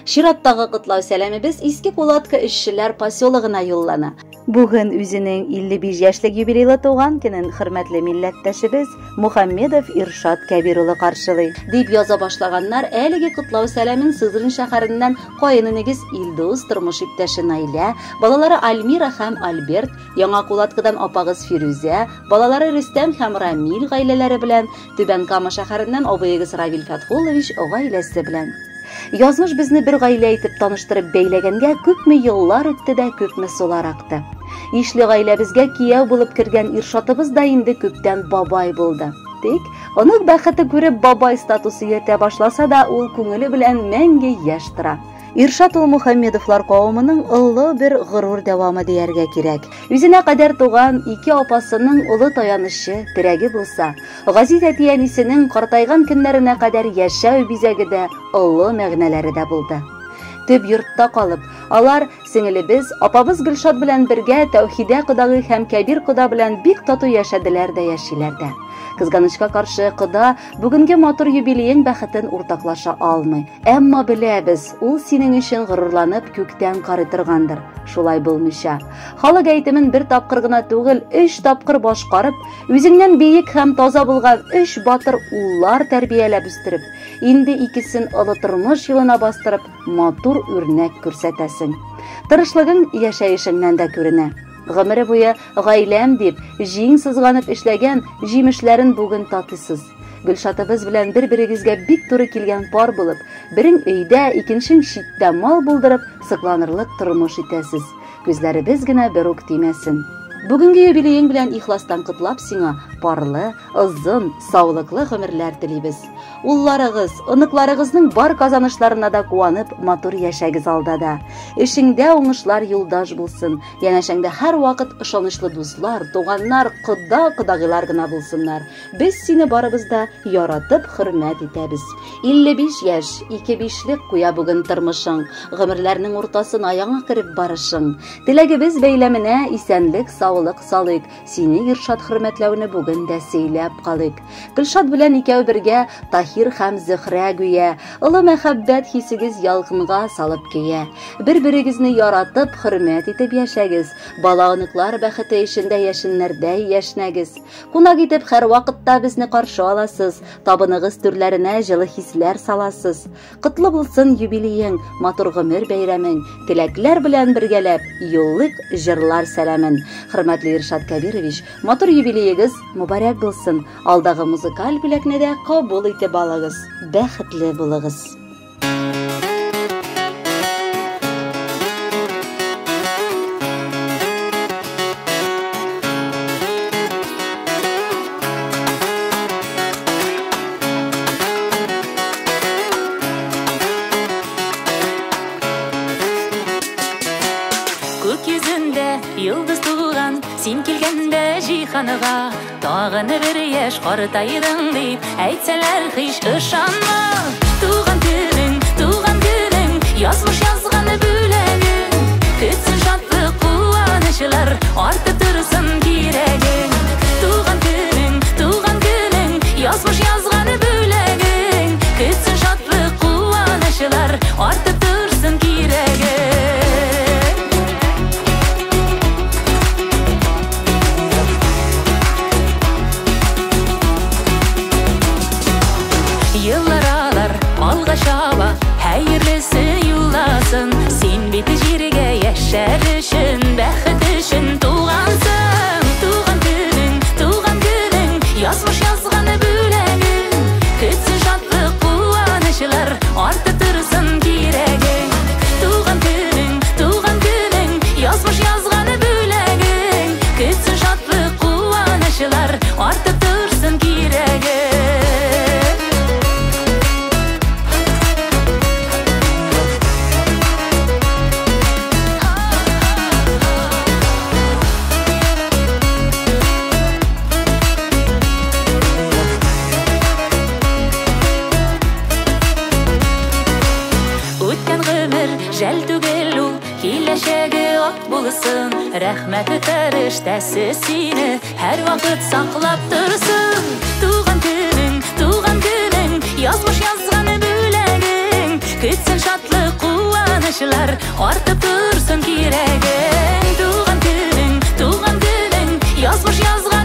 Чираттагы кутлау сәламебез Иске Кулатка эшчеләр поселогына юллана. Бүген үзенең 55 яшьлек юбилейлы туган көнен хөрмәтле милләттәшебез Мухаммедов Иршат Кәбирулы каршылый. Дип яза башлаганнар әлеге кутлау сәламен Сызрын шәһәреннән каеныныгыз Илдус тормыш иптәше Наилә, балалары Альмира һәм Альберт, Яңа Кулаткадан апагыз Фирүзә, балалары Рөстәм һәм Рамил гаиләләре белән, Түбән Кама шәһәреннән абыегыз Равил Фәтхулович гаиләсе белән. Язмыш безне бер гаилә итеп таныштырып бәйләгәнгә күпме еллар үтте дә күпме сулар акты. Ишле гаиләбезгә кияү булып кергән Иршатыбыз да инде күптән бабай булды. Тик, аның бәхете күреп бабай статусы ята башласа да, ул күңеле белән мәңге яшь тора. Иршат ул Мухаммедовлар кавымының олы бер горур дәвамы дияргә кирәк. Үзенә кадәр туган ике апасының улы таянышы, терәге булса, Газиз әтиянисенең картайган көннәренә кадәр яшәү бизәгедә олы мәгънәләре дә булды. Төп йортта калып, алар сеңелебез, апабыз Гөлшат белән бергә Тәүхидә кодагый һәм Кәбир кода белән бик тату яшәделәр дә яшиләр дә. Кызганычка каршы кода бүгенге матур юбилейен бәхетен уртаклаша алмый. Әмма беләбез, ул синең өчен горурланып күктән карый торгандыр. Шулай булмыйча, халык әйтемен бер тапкыр гына түгел, 3 тапкыр башкарып, үзеңнән биек һәм таза булган 3 батыр уллар тәрбияләп үстереп, инде икесен олы тормыш юлына бастырып, матур үрнәк күрсәтәсең. Тырышлыгың яшәешеңнән дә күренә. Гомере буе гаиләм дип, җиң сызганып эшләгән җимешләрен бүген татысыз. Гөлшатыбыз белән бер-берегезгә бик туры килгән пар булып, берең өйдә, икенчең читтә мал булдырып, сыкланырлык тормыш итәсез. Күзләребез генә бер үк тимәсен. Бүгенге юбилейең белән ихластан котлап сиңа парлы, озын, саулыклы гомерләр телибез. Улларыгыз, оныкларыгызның бар казанышларына да куанып, матур яшәгез алдада. Эшеңдә уңышлар юлдаш булсын. Янәшәңдә һәр вакыт ышанычлы дуслар, туганнар, кодагылар гына булсыннар. Без сине барыбыз да яратып, хөрмәт итәбез. 55 яшь, 2-5лек куя бүген тормышың, гомерләрнең уртасына яңа кереп барышың. Теләгебез бәйләменә исәнлек, саулык салыйк. Сине Иршат хөрмәтләүне бүген дә сөйләп калыйк. Гөлшат белән икәү бергә Таһир һәм Зөһрә гүя, олы мәхәббәт хисегез ялкынга салып кия. Бер-берегезне яратып, хөрмәт итеп яшәгез. Баланыклар бәхете эчендә яшеннәрдәй яшнәгез. Кунак итеп һәр вакытта безне каршы аласыз. Табыныгыз түрләренә җылы хисләр саласыз. Котлы булсын юбилейең, матур гомер бәйрәмең. Теләкләр белән бергәләп, юллык җырлар сәламен. Хөрмәтле Иршат Кәбирович, матур юбилейегез мөбарәк булсын. Алдагы музыкаль бүләкне дә кабул итеп алыгыз. Бәхетле булыгыз. Күк йөзендә йолдыз туган, син килгәндә җиһанга, тагын бер яшь картайдың дип әйтсәләр һич ышанма. Туган көнең, язмыш язган бүләгең, көтсен шатлык куанычлар, артып торсын кирәгең. Туган көнең, язмыш язган бүләгең, көтсен шатлык куанычлар, артып торсын кирәгең. Yıllar alga şaba, hayırlısı yollasın. Sen beti jirgə yaşar üçün, bəxet üçün tuğansın. Tuğan günün, yazmış yazğan büləgin, kütsün şadlıq quvanyşlar, artıb tırsın kirəgin. Tuğan günün, yazmış yazğan büləgin, kütsün şadlıq quvanyşlar, artıb tırsın kirəgin. Жәл түгел ул, киләчәге ак булсын. Рәхмәт фәрештәсе сине һәр вакыт саклап торсын. Туган көнең, язмыш язган бүләгең, көтсен шатлык куанычлар артып турсын кирәгең. Туган көнең, язмыш язган